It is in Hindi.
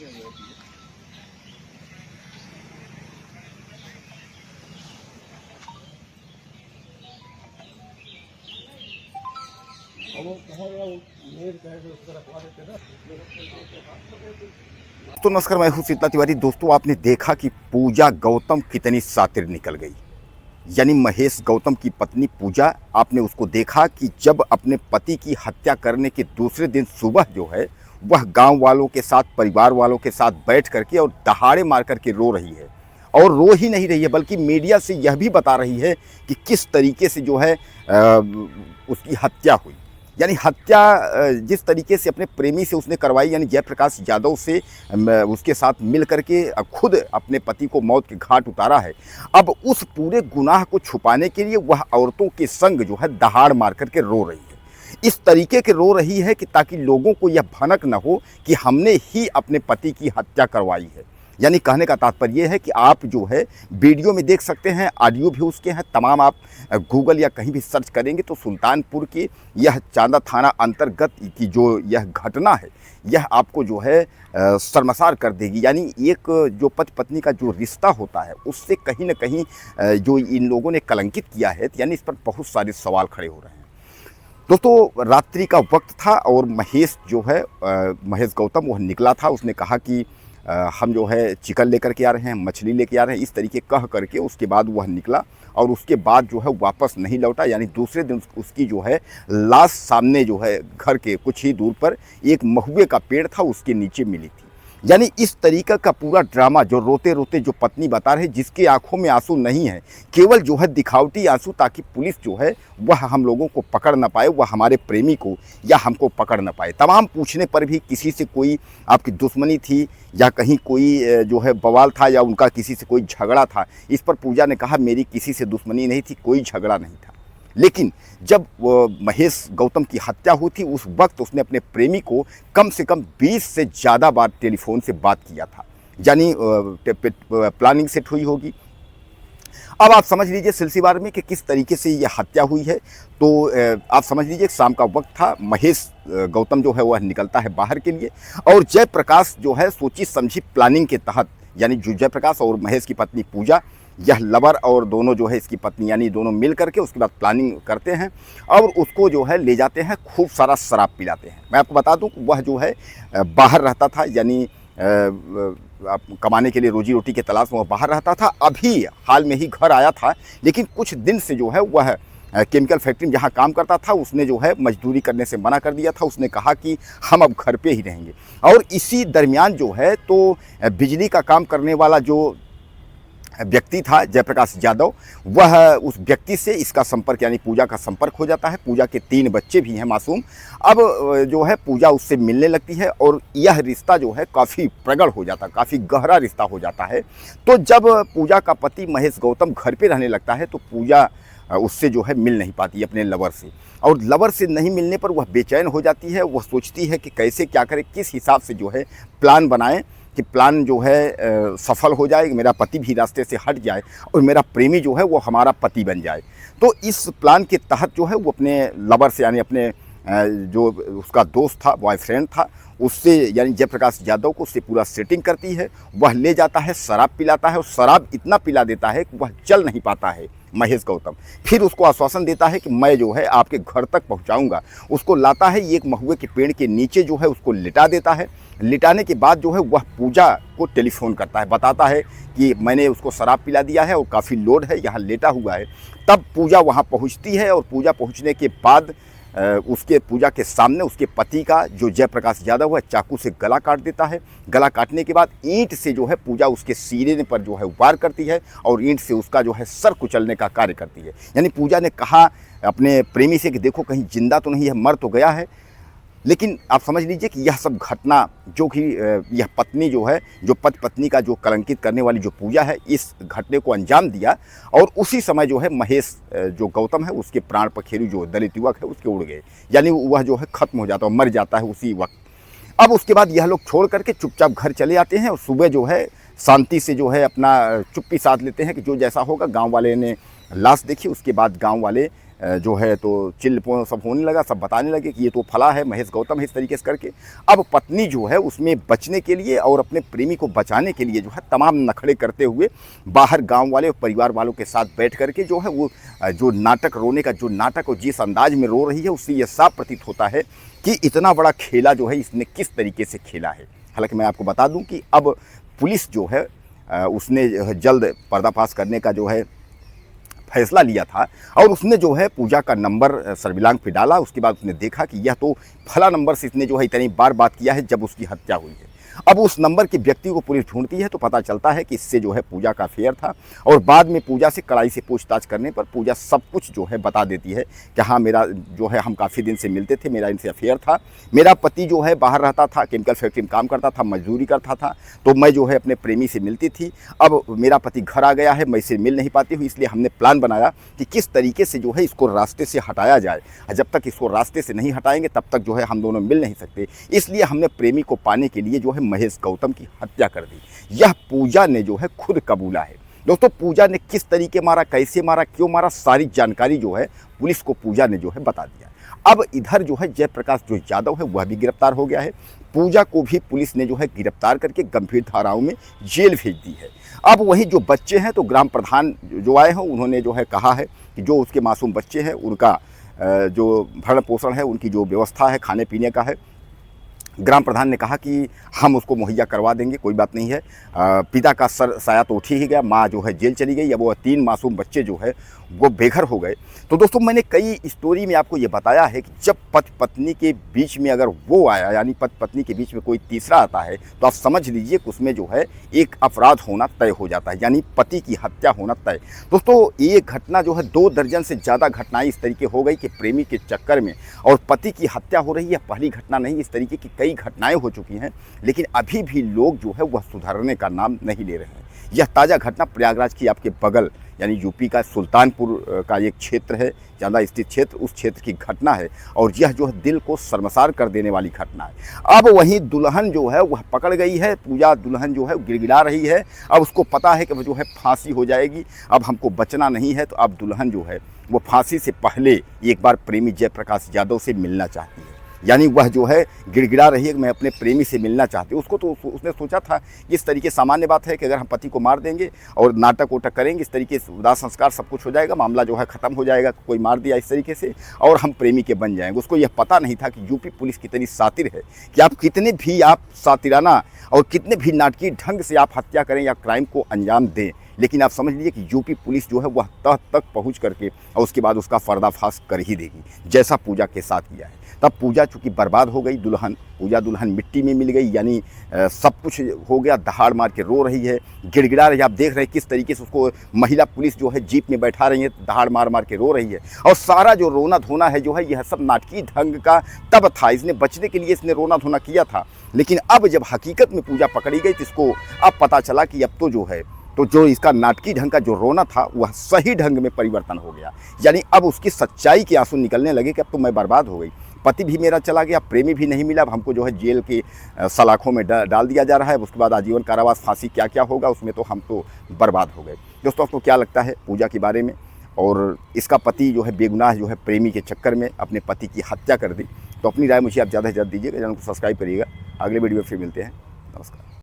तो नमस्कार, मैं हूं शीतला तिवारी। दोस्तों, आपने देखा कि पूजा गौतम कितनी शातिर निकल गई। यानी महेश गौतम की पत्नी पूजा, आपने उसको देखा कि जब अपने पति की हत्या करने के दूसरे दिन सुबह जो है वह गांव वालों के साथ, परिवार वालों के साथ बैठ करके और दहाड़े मार करके रो रही है। और रो ही नहीं रही है बल्कि मीडिया से यह भी बता रही है कि किस तरीके से जो है उसकी हत्या हुई। यानी हत्या जिस तरीके से अपने प्रेमी से उसने करवाई, यानी जयप्रकाश यादव से उसके साथ मिल करके खुद अपने पति को मौत के घाट उतारा है। अब उस पूरे गुनाह को छुपाने के लिए वह औरतों के संग जो है दहाड़ मार करके रो रही है। इस तरीके के रो रही है कि ताकि लोगों को यह भनक न हो कि हमने ही अपने पति की हत्या करवाई है। यानी कहने का तात्पर्य यह है कि आप जो है वीडियो में देख सकते हैं, ऑडियो भी उसके हैं तमाम। आप गूगल या कहीं भी सर्च करेंगे तो सुल्तानपुर की यह चांदा थाना अंतर्गत की जो यह घटना है, यह आपको जो है शर्मसार कर देगी। यानी एक जो पति पत्नी का जो रिश्ता होता है उससे कहीं ना कहीं जो इन लोगों ने कलंकित किया है, यानी इस पर बहुत सारे सवाल खड़े हो रहे हैं। दोस्तों, रात्रि का वक्त था और महेश जो है महेश गौतम वह निकला था। उसने कहा कि हम जो है चिकन लेकर के आ रहे हैं, मछली लेके आ रहे हैं, इस तरीके कह करके उसके बाद वह निकला और उसके बाद जो है वापस नहीं लौटा। यानी दूसरे दिन उसकी जो है लाश सामने जो है घर के कुछ ही दूर पर एक महुए का पेड़ था, उसके नीचे मिली थी। यानी इस तरीका का पूरा ड्रामा जो रोते रोते जो पत्नी बता रहे, जिसके आंखों में आंसू नहीं है, केवल जो है दिखावटी आंसू, ताकि पुलिस जो है वह हम लोगों को पकड़ ना पाए, वह हमारे प्रेमी को या हमको पकड़ ना पाए। तमाम पूछने पर भी किसी से कोई आपकी दुश्मनी थी या कहीं कोई जो है बवाल था या उनका किसी से कोई झगड़ा था, इस पर पूजा ने कहा मेरी किसी से दुश्मनी नहीं थी, कोई झगड़ा नहीं था। लेकिन जब महेश गौतम की हत्या हुई थी उस वक्त उसने अपने प्रेमी को कम से कम 20 से ज़्यादा बार टेलीफोन से बात किया था। यानी प्लानिंग सेट हुई होगी। अब आप समझ लीजिए सिलसिलेवार में कि किस तरीके से ये हत्या हुई है। तो आप समझ लीजिए शाम का वक्त था, महेश गौतम जो है वह निकलता है बाहर के लिए और जयप्रकाश जो है सोची समझी प्लानिंग के तहत, यानी जो जयप्रकाश और महेश की पत्नी पूजा, यह लवर और दोनों जो है इसकी पत्नी, यानी दोनों मिल करके उसके बाद प्लानिंग करते हैं और उसको जो है ले जाते हैं, खूब सारा शराब पिलाते हैं। मैं आपको बता दूं कि वह जो है बाहर रहता था, यानी कमाने के लिए, रोजी रोटी के तलाश में वह बाहर रहता था। अभी हाल में ही घर आया था, लेकिन कुछ दिन से जो है वह केमिकल फैक्ट्री में जहाँ काम करता था उसने जो है मजदूरी करने से मना कर दिया था। उसने कहा कि हम अब घर पे ही रहेंगे। और इसी दरमियान जो है तो बिजली का काम करने वाला जो व्यक्ति था जयप्रकाश यादव, वह उस व्यक्ति से इसका संपर्क, यानी पूजा का संपर्क हो जाता है। पूजा के 3 बच्चे भी हैं मासूम। अब जो है पूजा उससे मिलने लगती है और यह रिश्ता जो है काफ़ी प्रगाढ़ हो जाता है, काफ़ी गहरा रिश्ता हो जाता है। तो जब पूजा का पति महेश गौतम घर पे रहने लगता है तो पूजा उससे जो है मिल नहीं पाती अपने लवर से, और लवर से नहीं मिलने पर वह बेचैन हो जाती है। वह सोचती है कि कैसे क्या करे, किस हिसाब से जो है प्लान बनाए कि प्लान जो है सफल हो जाए, मेरा पति भी रास्ते से हट जाए और मेरा प्रेमी जो है वो हमारा पति बन जाए। तो इस प्लान के तहत जो है वो अपने लवर से, यानी अपने जो उसका दोस्त था, बॉयफ्रेंड था, उससे, यानी जयप्रकाश यादव को, उससे पूरा सेटिंग करती है। वह ले जाता है, शराब पिलाता है और शराब इतना पिला देता है कि वह चल नहीं पाता है महेश गौतम। फिर उसको आश्वासन देता है कि मैं जो है आपके घर तक पहुंचाऊंगा। उसको लाता है, एक महुए के पेड़ के नीचे जो है उसको लिटा देता है। लिटाने के बाद जो है वह पूजा को टेलीफोन करता है, बताता है कि मैंने उसको शराब पिला दिया है और काफ़ी लोड है, यहाँ लेटा हुआ है। तब पूजा वहाँ पहुँचती है और पूजा पहुँचने के बाद उसके पूजा के सामने उसके पति का, जो जयप्रकाश यादव है, चाकू से गला काट देता है। गला काटने के बाद ईंट से जो है पूजा उसके सीने पर जो है वार करती है और ईंट से उसका जो है सर कुचलने का कार्य करती है। यानी पूजा ने कहा अपने प्रेमी से कि देखो कहीं जिंदा तो नहीं है, मर तो गया है। लेकिन आप समझ लीजिए कि यह सब घटना जो कि यह पत्नी जो है, जो पति पत्नी का जो कलंकित करने वाली जो पूजा है, इस घटने को अंजाम दिया। और उसी समय जो है महेश जो गौतम है उसके प्राण पखेरु जो दलित युवक है उसके उड़ गए, यानी वह जो है खत्म हो जाता है, मर जाता है उसी वक्त। अब उसके बाद यह लोग छोड़ करके चुपचाप घर चले आते हैं और सुबह जो है शांति से जो है अपना चुप्पी साध लेते हैं कि जो जैसा होगा। गाँव वाले ने लाश देखी, उसके बाद गाँव वाले जो है तो चिल्ल सब होने लगा, सब बताने लगे कि ये तो फला है, महेश गौतम है, इस तरीके से करके। अब पत्नी जो है उसमें बचने के लिए और अपने प्रेमी को बचाने के लिए जो है तमाम नखड़े करते हुए बाहर गांव वाले और परिवार वालों के साथ बैठ करके जो है वो जो नाटक, रोने का जो नाटक और जिस अंदाज में रो रही है, उससे ये साफ प्रतीत होता है कि इतना बड़ा खेला जो है इसने किस तरीके से खेला है। हालांकि मैं आपको बता दूं कि अब पुलिस जो है उसने जल्द पर्दाफाश करने का जो है फैसला लिया था और उसने जो है पूजा का नंबर सर्विलांस पे डाला। उसके बाद उसने देखा कि यह तो फला नंबर से इसने जो है इतनी बार बात किया है जब उसकी हत्या हुई है। अब उस नंबर के व्यक्ति को पुलिस ढूंढती है तो पता चलता है कि इससे जो है पूजा का अफेयर था और बाद में पूजा से कड़ाई से पूछताछ करने पर पूजा सब कुछ जो है बता देती है कि हाँ, मेरा जो है हम काफ़ी दिन से मिलते थे, मेरा इनसे अफेयर था, मेरा पति जो है बाहर रहता था, केमिकल फैक्ट्री में काम करता था, मजदूरी करता था, तो मैं जो है अपने प्रेमी से मिलती थी। अब मेरा पति घर आ गया है, मैं इसे मिल नहीं पाती हूँ, इसलिए हमने प्लान बनाया कि किस तरीके से जो है इसको रास्ते से हटाया जाए। जब तक इसको रास्ते से नहीं हटाएंगे तब तक जो है हम दोनों मिल नहीं सकते, इसलिए हमने प्रेमी को पाने के लिए जो है महेश गौतम की हत्या कर दी। यह पूजा ने जो है खुद कबूला है। दोस्तों, पूजा ने किस तरीके मारा, कैसे मारा, क्यों मारा, सारी जानकारी जो है पुलिस को पूजा ने जो है बता दिया। अब इधर जो है जयप्रकाश जो यादव है वह भी गिरफ्तार हो गया है। पूजा को भी पुलिस ने जो है गिरफ्तार करके गंभीर धाराओं में जेल भेज दी है। अब वही जो बच्चे हैं तो ग्राम प्रधान जो आए हैं उन्होंने जो है कहा है कि जो उसके मासूम बच्चे हैं उनका जो भरण पोषण है, उनकी जो व्यवस्था है खाने पीने का है, ग्राम प्रधान ने कहा कि हम उसको मुहैया करवा देंगे, कोई बात नहीं है। पिता का सर साया तो उठ ही गया, माँ जो है जेल चली गई, अब वो 3 मासूम बच्चे जो है वो बेघर हो गए। तो दोस्तों, मैंने कई स्टोरी में आपको ये बताया है कि जब पति पत्नी के बीच में अगर वो आया, यानी पति पत्नी के बीच में कोई तीसरा आता है, तो आप समझ लीजिए कि उसमें जो है एक अपराध होना तय हो जाता है, यानी पति की हत्या होना तय। दोस्तों, ये घटना जो है 2 दर्जन से ज़्यादा घटनाएं इस तरीके हो गई कि प्रेमी के चक्कर में और पति की हत्या हो रही है। पहली घटना नहीं, इस तरीके की कई घटनाएं हो चुकी हैं, लेकिन अभी भी लोग जो है वह सुधरने का नाम नहीं ले रहे हैं। यह ताज़ा घटना प्रयागराज की आपके बगल यानी यूपी का सुल्तानपुर का एक क्षेत्र है, ज़्यादा स्थित क्षेत्र, उस क्षेत्र की घटना है और यह जो है दिल को शर्मसार कर देने वाली घटना है। अब वहीं दुल्हन जो है वह पकड़ गई है, पूजा दुल्हन जो है गिड़गिड़ा रही है। अब उसको पता है कि वह जो है फांसी हो जाएगी, अब हमको बचना नहीं है, तो अब दुल्हन जो है वो फांसी से पहले एक बार प्रेमी जयप्रकाश यादव से मिलना चाहती है। यानी वह जो है गिड़गिड़ा रही है कि मैं अपने प्रेमी से मिलना चाहती हूँ। उसको तो उसने सोचा था इस तरीके सामान्य बात है कि अगर हम पति को मार देंगे और नाटक वोटक करेंगे, इस तरीके से दाह संस्कार सब कुछ हो जाएगा, मामला जो है ख़त्म हो जाएगा, कोई मार दिया इस तरीके से और हम प्रेमी के बन जाएंगे। उसको यह पता नहीं था कि यूपी पुलिस कितनी शातिर है कि आप कितने भी आप शातिराना और कितने भी नाटकीय ढंग से आप हत्या करें या क्राइम को अंजाम दें, लेकिन आप समझ लीजिए कि यूपी पुलिस जो है वह तह तक पहुंच करके और उसके बाद उसका पर्दाफाश कर ही देगी, जैसा पूजा के साथ किया है। तब पूजा चूँकि बर्बाद हो गई, पूजा दुल्हन मिट्टी में मिल गई, यानी सब कुछ हो गया, दहाड़ मार के रो रही है, गिड़गिड़ा रही है। आप देख रहे हैं किस तरीके से उसको महिला पुलिस जो है जीप में बैठा रही है, दहाड़ मार मार के रो रही है और सारा जो रोना धोना है जो है यह सब नाटकीय ढंग का तब था, इसने बचने के लिए इसने रोना धोना किया था। लेकिन अब जब हकीकत में पूजा पकड़ी गई तो इसको अब पता चला कि अब तो जो है तो जो इसका नाटकीय ढंग का जो रोना था वह सही ढंग में परिवर्तन हो गया। यानी अब उसकी सच्चाई के आंसू निकलने लगे कि अब तो मैं बर्बाद हो गई, पति भी मेरा चला गया, प्रेमी भी नहीं मिला, अब हमको जो है जेल के सलाखों में डाल दिया जा रहा है, उसके बाद आजीवन कारावास, फांसी, क्या क्या होगा उसमें, तो हम तो बर्बाद हो गए। दोस्तों, आपको क्या लगता है पूजा के बारे में? और इसका पति जो है बेगुनाह जो है प्रेमी के चक्कर में अपने पति की हत्या कर दी। तो अपनी राय मुझे आप ज़्यादा से ज़्यादा दीजिएगा, चैनल को सब्सक्राइब करिएगा। अगले वीडियो में फिर मिलते हैं। नमस्कार।